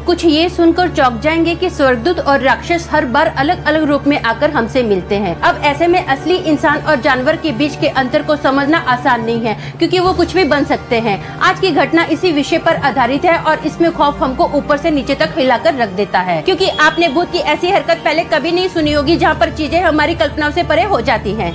कुछ ये सुनकर चौंक जाएंगे कि स्वर्गदूत और राक्षस हर बार अलग अलग रूप में आकर हमसे मिलते हैं। अब ऐसे में असली इंसान और जानवर के बीच के अंतर को समझना आसान नहीं है, क्योंकि वो कुछ भी बन सकते हैं। आज की घटना इसी विषय पर आधारित है और इसमें खौफ हमको ऊपर से नीचे तक हिलाकर रख देता है, क्योंकि आपने भूत की ऐसी हरकत पहले कभी नहीं सुनी होगी जहाँ पर चीजें हमारी कल्पनाओं से परे हो जाती हैं।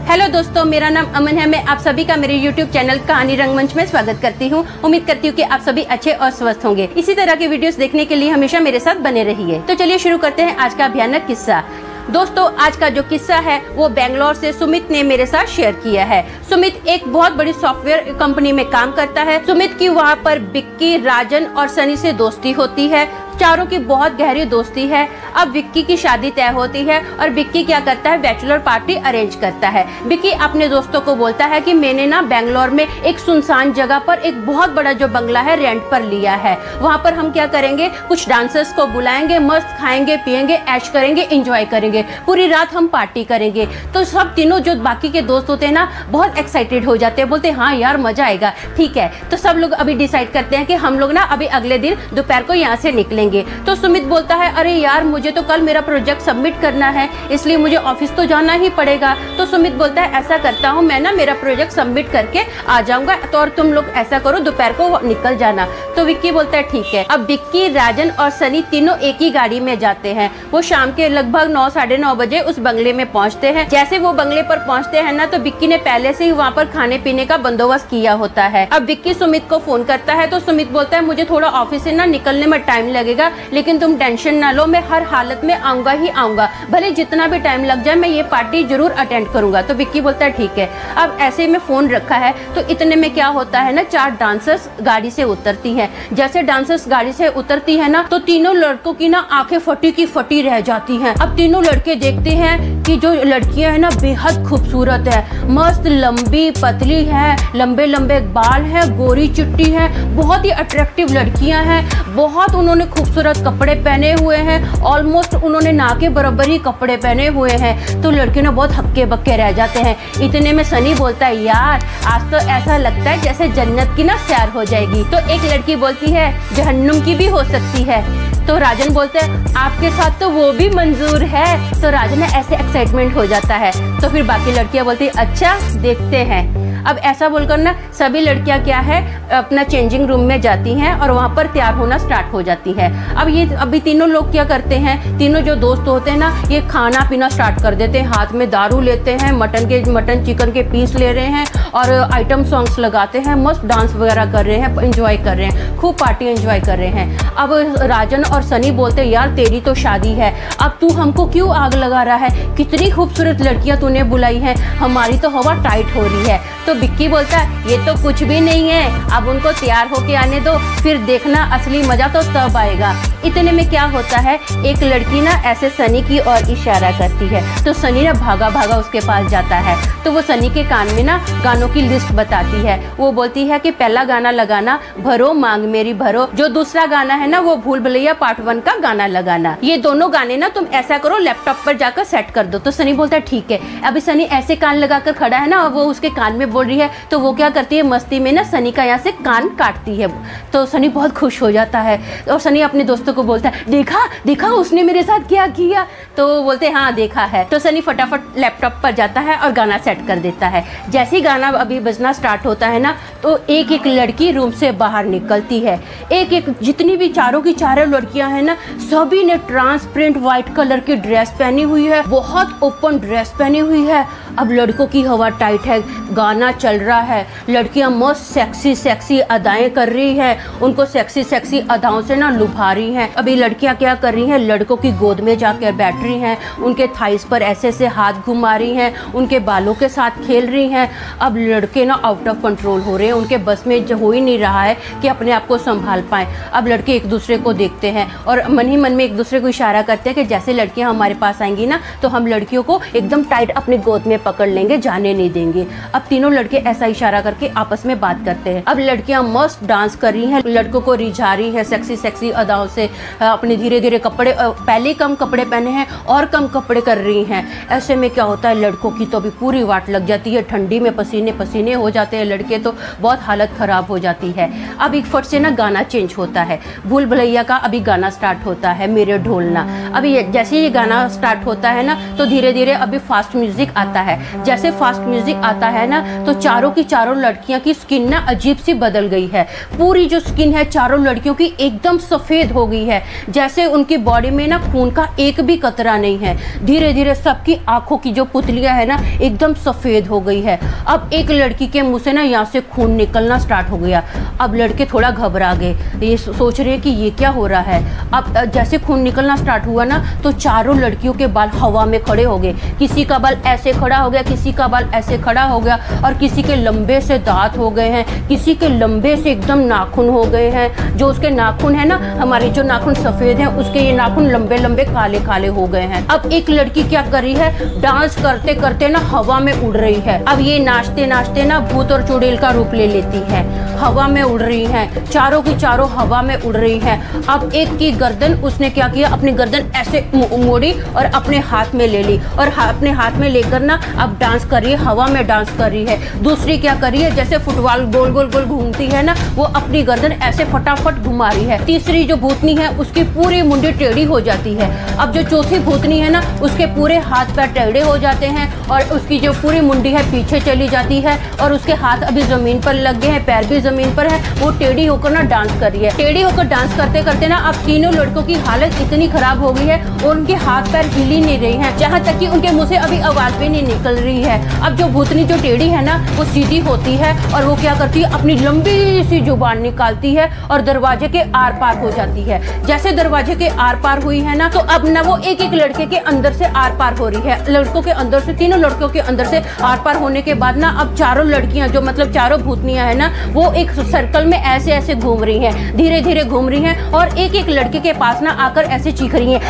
हेलो दोस्तों, मेरा नाम अमन है। मैं आप सभी का मेरे YouTube चैनल कहानी रंगमंच में स्वागत करती हूँ। उम्मीद करती हूँ कि आप सभी अच्छे और स्वस्थ होंगे। इसी तरह के वीडियोस देखने के लिए हमेशा मेरे साथ बने रहिए। तो चलिए शुरू करते हैं आज का भयानक किस्सा। दोस्तों, आज का जो किस्सा है वो बेंगलोर से सुमित ने मेरे साथ शेयर किया है। सुमित एक बहुत बड़ी सॉफ्टवेयर कंपनी में काम करता है। सुमित की वहाँ पर विक्की, राजन और सनी से दोस्ती होती है। चारों की बहुत गहरी दोस्ती है। अब विक्की की शादी तय होती है और विक्की क्या करता है, बैचलर पार्टी अरेंज करता है। विक्की अपने दोस्तों को बोलता है कि मैंने ना बेंगलोर में एक सुनसान जगह पर एक बहुत बड़ा जो बंगला है रेंट पर लिया है। वहाँ पर हम क्या करेंगे, कुछ डांसर्स को बुलाएंगे, मस्त खाएंगे पिएंगे, ऐश करेंगे, एंजॉय करेंगे, पूरी रात हम पार्टी करेंगे। तो सब तीनों जो बाकी के दोस्त होते हैं ना, बहुत एक्साइटेड हो जाते हैं, बोलते हैं हाँ यार मजा आएगा। ठीक है, तो सब लोग अभी डिसाइड करते हैं कि हम लोग ना अभी अगले दिन दोपहर को यहाँ से निकलेंगे। तो सुमित बोलता है अरे यार मुझे तो कल मेरा प्रोजेक्ट सबमिट करना है, इसलिए मुझे ऑफिस तो जाना ही पड़ेगा। तो सुमित बोलता है ऐसा करता हूँ, मैं ना मेरा प्रोजेक्ट सबमिट करके आ जाऊंगा, तो और तुम लोग ऐसा करो दोपहर को निकल जाना। तो विक्की बोलता है ठीक है। अब विक्की, राजन और सनी तीनों एक ही गाड़ी में जाते हैं। वो शाम के लगभग 9 साढ़े 9 बजे उस बंगले में पहुंचते हैं। जैसे वो बंगले पर पहुंचते हैं ना, तो विक्की ने पहले से ही वहाँ पर खाने पीने का बंदोबस्त किया होता है। अब विक्की सुमित को फोन करता है, तो सुमित बोलता है मुझे थोड़ा ऑफिस से ना निकलने में टाइम लगेगा, लेकिन तुम टेंशन ना लो, मैं हर हालत में आऊंगा ही आऊंगा, भले जितना भी टाइम लग जाए मैं ये पार्टी जरूर अटेंड करूंगा। तो विक्की बोलता है ठीक है। अब ऐसे में फोन रखा है, तो इतने में क्या होता है ना, 4 डांसर्स गाड़ी से उतरती हैं। जैसे डांसर्स गाड़ी से उतरती है ना, तो तीनों लड़कों की ना आंखें फटी की फटी रह जाती हैं। अब तीनों लड़के देखते हैं कि जो लड़कियां है ना बेहद खूबसूरत है, मस्त लंबी पतली है, लंबे लंबे बाल है, गोरी चिट्टी है, बहुत ही अट्रैक्टिव लड़कियां हैं। बहुत उन्होंने खूबसूरत कपड़े पहने हुए हैं, ऑलमोस्ट उन्होंने ना के बराबर ही कपड़े पहने हुए हैं। तो लड़के ना बहुत हक्के बक्के रह जाते हैं। इतने में सनी बोलता है यार आज तो ऐसा लगता है जैसे जन्नत की ना सैर हो जाएगी। तो एक लड़की बोलती है जहन्नुम की भी हो सकती है। तो राजन बोलते हैं आपके साथ तो वो भी मंजूर है। तो राजन ऐसे एक्साइटमेंट हो जाता है। तो फिर बाकी लड़कियां बोलती है अच्छा देखते हैं। अब ऐसा बोलकर ना सभी लड़कियां क्या है अपना चेंजिंग रूम में जाती हैं और वहाँ पर तैयार होना स्टार्ट हो जाती है। अब ये अभी तीनों लोग क्या करते हैं, तीनों जो दोस्त होते हैं ना, ये खाना पीना स्टार्ट कर देते हैं। हाथ में दारू लेते हैं, मटन चिकन के पीस ले रहे हैं और आइटम सॉन्ग्स लगाते हैं, मस्त डांस वगैरह कर रहे हैं, एंजॉय कर रहे हैं, खूब पार्टी एंजॉय कर रहे हैं। अब राजन और सनी बोलते हैं यार तेरी तो शादी है, अब तू हमको क्यों आग लगा रहा है, कितनी खूबसूरत लड़कियां तूने बुलाई हैं, हमारी तो हवा टाइट हो रही है। तो विक्की बोलता है ये तो कुछ भी नहीं है, अब उनको तैयार होके आने दो, फिर देखना असली मजा तो तब आएगा। इतने में क्या होता है, एक लड़की ना ऐसे सनी की ओर इशारा करती है। तो सनी ना भागा भागा उसके पास जाता है। तो वो सनी के कान में ना गानों की लिस्ट बताती है। वो बोलती है कि पहला गाना लगाना भरो मांग मेरी भरो, जो दूसरा गाना है ना वो भूल भुलैया पार्ट 1 का गाना लगाना। ये दोनों गाने ना तुम ऐसा करो लैपटॉप पर जाकर सेट कर दो। तो सनी बोलता है ठीक है। अभी सनी ऐसे कान लगाकर खड़ा है ना, वो उसके कान में बोल रही है। तो वो क्या करती है, मस्ती में ना सनी का यहाँ से कान काटती है। तो सनी बहुत खुश हो जाता है और सनी अपने दोस्तों को बोलता है देखा देखा उसने मेरे साथ क्या किया। तो वो बोलते हैं हाँ देखा है। तो सनी फटाफट लैपटॉप पर जाता है और गाना सेट कर देता है। जैसे ही गाना अभी बजना स्टार्ट होता है ना, तो एक एक लड़की रूम से बाहर निकलती है। एक एक जितनी भी चारों की चारों लड़कियां हैं ना, सभी ने ट्रांसपेरेंट व्हाइट कलर की ड्रेस पहनी हुई है, बहुत ओपन ड्रेस पहनी हुई है। अब लड़कों की हवा टाइट है, गाना चल रहा है, लड़कियां मस्त सेक्सी सेक्सी अदाएं कर रही है, उनको सेक्सी सेक्सी अदाओं से ना लुभा रही हैं। अभी लड़कियां क्या कर रही हैं, लड़कों की गोद में जाकर बैठ रही हैं, उनके थाइस पर ऐसे ऐसे हाथ घुमा रही हैं, उनके बालों के साथ खेल रही हैं। अब लड़के ना आउट ऑफ कंट्रोल हो रहे हैं, उनके बस में हो ही नहीं रहा है कि अपने आप को संभाल पाएं। अब लड़के एक दूसरे को देखते हैं और मन ही मन में एक दूसरे को इशारा करते हैं कि जैसे लड़कियां हमारे पास आएंगी ना, तो हम लड़कियों को एकदम टाइट अपने गोद में पकड़ लेंगे, जाने नहीं देंगे। अब तीनों लड़के ऐसा इशारा करके आपस में बात करते हैं। अब लड़कियां मस्त डांस कर रही हैं, लड़कों को रिझा रही है सेक्सी सेक्सी अदाओं से, अपने धीरे धीरे कपड़े पहले कम कपड़े पहने हैं और कम कपड़े कर रही हैं। ऐसे में क्या होता है, लड़कों की तो अभी पूरी वाट लग जाती है, ठंडी में पसीने पसीने हो जाते हैं लड़के, तो बहुत हालत खराब हो जाती है। अब एक फट से ना गाना चेंज होता है, भूल भुलैया का अभी गाना स्टार्ट होता है, मेरे ढोलना। अभी जैसे ये गाना स्टार्ट होता है ना तो धीरे धीरे अभी फास्ट म्यूजिक आता है। जैसे फास्ट म्यूजिक आता है ना तो चारों की चारों लड़कियां की स्किन ना अजीब सी बदल गई है। पूरी जो स्किन है चारों लड़कियों की एकदम सफेद हो गई है, जैसे उनकी बॉडी में ना खून का एक भी कतरा नहीं है। धीरे धीरे सबकी आंखों की जो पुतलियां है ना एकदम सफेद हो गई है। अब एक लड़की के मुंह से ना यहाँ से खून निकलना स्टार्ट हो गया। अब लड़के थोड़ा घबरा गए, ये सोच रहे हैं कि ये क्या हो रहा है। अब जैसे खून निकलना स्टार्ट हुआ ना तो चारों लड़कियों के बाल हवा में खड़े हो गए, किसी का बाल ऐसे खड़ा हो गया, किसी का बाल ऐसे खड़ा हो गया, और किसी के लंबे से दांत हो गए हैं, किसी के लंबे से एकदम नाखून हो गए हैं। जो उसके नाखून है ना, हमारे जो नाखून सफेद हैं उसके ये नाखून लंबे लंबे काले काले हो गए हैं। अब एक लड़की क्या कर रही है, डांस करते करते ना हवा में उड़ रही है। अब ये नाचते नाचते ना भूत और चुड़ैल का रूप ले लेती है, हवा में उड़ रही हैं, चारों की चारों हवा में उड़ रही हैं। अब एक की गर्दन उसने क्या किया, अपनी गर्दन ऐसे मोड़ी और अपने हाथ में ले ली, और अपने हाथ में लेकर ना अब डांस कर रही है, हवा में डांस कर रही है। दूसरी क्या कर रही है, जैसे फुटबॉल गोल गोल गोल घूमती है ना, वो अपनी गर्दन ऐसे फटाफट घुमा रही है। तीसरी जो भूतनी है उसकी पूरी मुंडी टेढ़ी हो जाती है। अब जो चौथी भूतनी है ना उसके पूरे हाथ पैर टेढ़े हो जाते हैं, और उसकी जो पूरी मुंडी है पीछे चली जाती है, और उसके हाथ अभी जमीन पर लग गए हैं, पैर भी जमीन पर है। वो टेढ़ी होकर ना डांस कर रही है। टेढ़ी होकर डांस करते करते ना अब तीनों लड़कों की हालत इतनी खराब हो गई है, और उनके हाथ पैर हिल ही नहीं रहे हैं, जहाँ तक कि उनके मुंह से अभी आवाज भी नहीं निकल रही है। अब जो भूतनी जो टेढ़ी है ना वो सीधी होती है, और वो क्या करती है, अपनी लंबी सी जुबान निकालती है और दरवाजे के आर पार हो जाती है। जैसे दरवाजे के आर पार हुई है ना तो अब ना वो एक एक लड़के के अंदर से आर पार हो रही है, लड़कों के अंदर से, तीनों लड़कों के अंदर से आर पार होने के बाद ना अब चारों लड़कियां जो मतलब चारों भूतनियां है ना वो एक सर्कल में ऐसे ऐसे घूम रही हैं, धीरे धीरे घूम रही हैं, और एक एक लड़के के पास ना आकर ऐसे चीख रही हैं,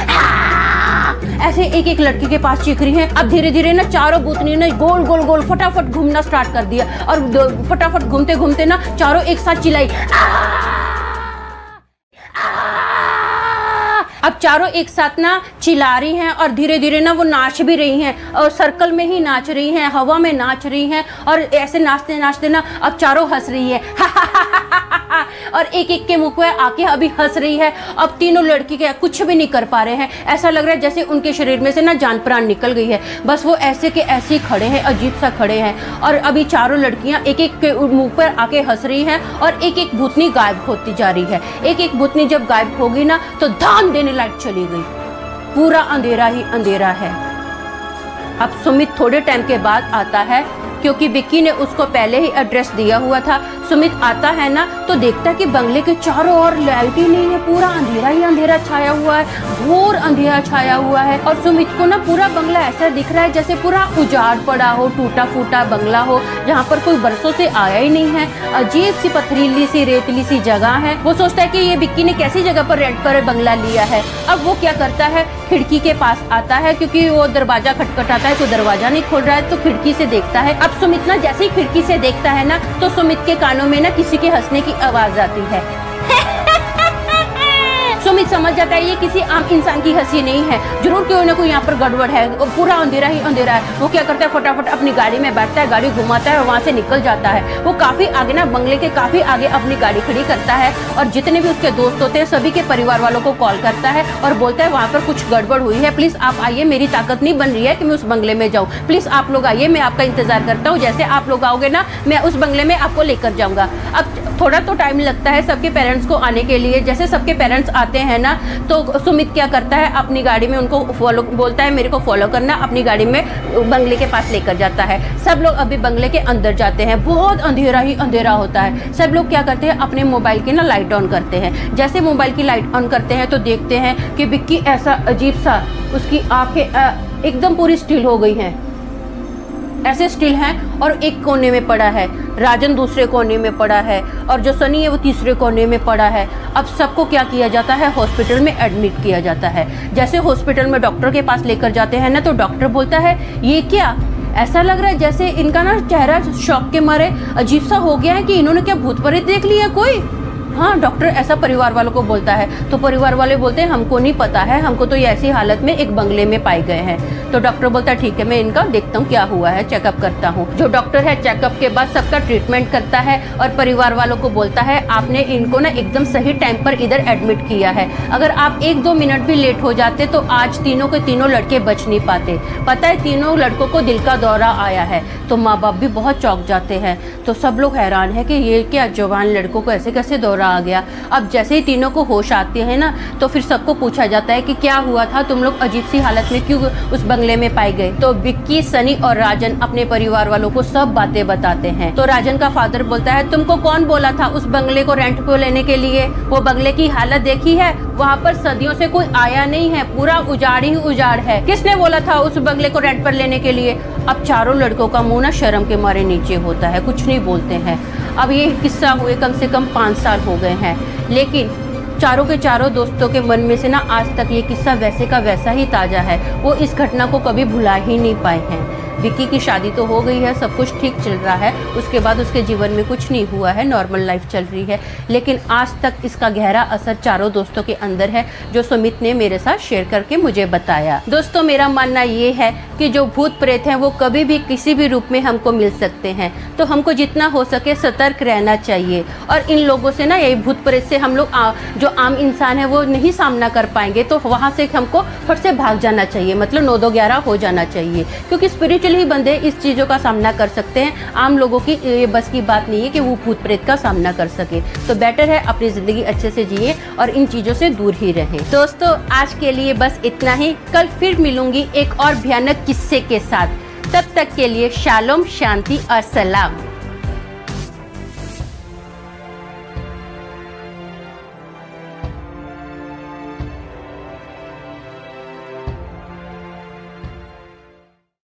ऐसे एक एक लड़की के पास चीख रही हैं। अब धीरे धीरे ना चारों भूतनी ने गोल गोल गोल फटाफट घूमना स्टार्ट कर दिया, और फटाफट घूमते घूमते ना चारों एक साथ चिल्लाई। अब चारों एक साथ ना चिल्ला रही हैं, और धीरे धीरे ना वो नाच भी रही हैं, और सर्कल में ही नाच रही हैं, हवा में नाच रही हैं, और ऐसे नाचते नाचते ना अब चारों हंस रही है और एक एक के मुंह पे आके अभी हंस रही है। अब तीनों लड़की के कुछ भी नहीं कर पा रहे हैं, ऐसा लग रहा है जैसे उनके शरीर में से ना जान प्राण निकल गई है, बस वो ऐसे के ऐसे खड़े हैं, अजीब सा खड़े हैं। और अभी चारों लड़कियां एक एक के मुंह पर आके हंस रही हैं, और एक एक भूतनी गायब होती जा रही है। एक एक भूतनी जब गायब होगी ना तो धान देने लाइट चली गई, पूरा अंधेरा ही अंधेरा है। अब सुमित थोड़े टाइम के बाद आता है, क्योंकि विक्की ने उसको पहले ही एड्रेस दिया हुआ था। सुमित आता है ना तो देखता है कि बंगले के चारों ओर लाइट ही नहीं है, पूरा अंधेरा ही अंधेरा छाया हुआ है, घोर अंधेरा छाया हुआ है। और सुमित को ना पूरा बंगला ऐसा दिख रहा है जैसे पूरा उजाड़ पड़ा हो, टूटा फूटा बंगला हो, जहाँ पर कोई बरसों से आया ही नहीं है। अजीब सी पथरीली सी रेतली सी जगह है। वो सोचता है कि ये विक्की ने कैसी जगह पर रेंट पर बंगला लिया है। अब वो क्या करता है, खिड़की के पास आता है, क्योंकि वो दरवाजा खटखटाता है तो दरवाजा नहीं खोल रहा है, तो खिड़की से देखता है। अब सुमित ना जैसे ही खिड़की से देखता है ना तो सुमित के कानों में ना किसी के हंसने की आवाज आती है। सुमित समझ जाता है ये किसी आम इंसान की हंसी नहीं है, जरूर कोई ना कोई यहाँ पर गड़बड़ है, पूरा अंधेरा ही अंधेरा है। वो क्या करता है, फटाफट अपनी गाड़ी में बैठता है, गाड़ी घुमाता है और वहाँ से निकल जाता है। वो काफी आगे ना बंगले के काफी आगे अपनी गाड़ी खड़ी करता है, और जितने भी उसके दोस्त होते हैं सभी के परिवार वालों को कॉल करता है और बोलता है वहाँ पर कुछ गड़बड़ हुई है, प्लीज आप आइए, मेरी ताकत नहीं बन रही है कि मैं उस बंगले में जाऊँ, प्लीज आप लोग आइए, मैं आपका इंतजार करता हूँ, जैसे आप लोग आओगे ना मैं उस बंगले में आपको लेकर जाऊंगा। अब थोड़ा तो टाइम लगता है सबके पेरेंट्स को आने के लिए। जैसे सबके पेरेंट्स आते हैं ना तो सुमित क्या करता है, अपनी गाड़ी में उनको फॉलो बोलता है, मेरे को फॉलो करना, अपनी गाड़ी में बंगले के पास लेकर जाता है। सब लोग अभी बंगले के अंदर जाते हैं, बहुत अंधेरा ही अंधेरा होता है। सब लोग क्या करते हैं, अपने मोबाइल की ना लाइट ऑन करते हैं। जैसे मोबाइल की लाइट ऑन करते हैं तो देखते हैं कि विक्की ऐसा अजीब सा, उसकी आंखें एकदम पूरी स्टिल हो गई हैं, ऐसे स्टिल हैं, और एक कोने में पड़ा है, राजन दूसरे कोने में पड़ा है, और जो सनी है वो तीसरे कोने में पड़ा है। अब सबको क्या किया जाता है, हॉस्पिटल में एडमिट किया जाता है। जैसे हॉस्पिटल में डॉक्टर के पास लेकर जाते हैं ना तो डॉक्टर बोलता है ये क्या, ऐसा लग रहा है जैसे इनका ना चेहरा शॉक के मारे अजीब सा हो गया है कि इन्होंने क्या भूत प्रेत देख लिया कोई। हाँ, डॉक्टर ऐसा परिवार वालों को बोलता है, तो परिवार वाले बोलते हैं हमको नहीं पता है, हमको तो ये ऐसी हालत में एक बंगले में पाए गए हैं। तो डॉक्टर बोलता है ठीक है, मैं इनका देखता हूँ क्या हुआ है, चेकअप करता हूँ। जो डॉक्टर है चेकअप के बाद सबका ट्रीटमेंट करता है और परिवार वालों को बोलता है आपने इनको ना एकदम सही टाइम पर इधर एडमिट किया है, अगर आप 1-2 मिनट भी लेट हो जाते तो आज तीनों के तीनों लड़के बच नहीं पाते। पता है तीनों लड़कों को दिल का दौरा आया है। तो माँ बाप भी बहुत चौंक जाते हैं। तो सब लोग हैरान है कि ये क्या जवान लड़कों को ऐसे कैसे दौरा आ गया। अब जैसे ही तीनों को होश आते हैं ना, तो फिर सबको पूछा जाता है कि क्या हुआ था, तुम लोग अजीब सी हालत में क्यों उस बंगले में पाए गए। तो विक्की, सनी और राजन अपने परिवार वालों को सब बातें बताते हैं। तो राजन का फादर बोलता है तुमको कौन बोला था उस बंगले को रेंट पे लेने के लिए, वो बंगले की हालत देखी है, वहाँ पर सदियों से कोई आया नहीं है, पूरा उजाड़ ही उजाड़ है, किसने बोला था उस बंगले को रेंट पर लेने के लिए। अब चारों लड़कों का मुंह ना शर्म के मारे नीचे होता है, कुछ नहीं बोलते हैं। अब ये किस्सा हुए कम से कम 5 साल हो गए हैं, लेकिन चारों के चारों दोस्तों के मन में से ना आज तक ये किस्सा वैसे का वैसा ही ताज़ा है। वो इस घटना को कभी भुला ही नहीं पाए हैं। विक्की की शादी तो हो गई है, सब कुछ ठीक चल रहा है, उसके बाद उसके जीवन में कुछ नहीं हुआ है, नॉर्मल लाइफ चल रही है, लेकिन आज तक इसका गहरा असर चारों दोस्तों के अंदर है, जो सुमित ने मेरे साथ शेयर करके मुझे बताया। दोस्तों, मेरा मानना ये है कि जो भूत प्रेत हैं वो कभी भी किसी भी रूप में हमको मिल सकते हैं, तो हमको जितना हो सके सतर्क रहना चाहिए। और इन लोगों से ना, यही भूत प्रेत से हम लोग जो आम इंसान है वो नहीं सामना कर पाएंगे, तो वहाँ से हमको फट से भाग जाना चाहिए, मतलब 9-2-11 हो जाना चाहिए, क्योंकि स्पिरिचुअली ही बंदे इस चीज़ों का सामना कर सकते हैं। आम लोगों की ये बस की बात नहीं है कि वो भूत प्रेत का सामना कर सके। तो बेटर है अपनी ज़िंदगी अच्छे से जिए और इन चीज़ों से दूर ही रहें। दोस्तों, आज के लिए बस इतना ही। कल फिर मिलूंगी एक और भयानक किस्से के साथ। तब तक के लिए शालोम, शांति और सलाम।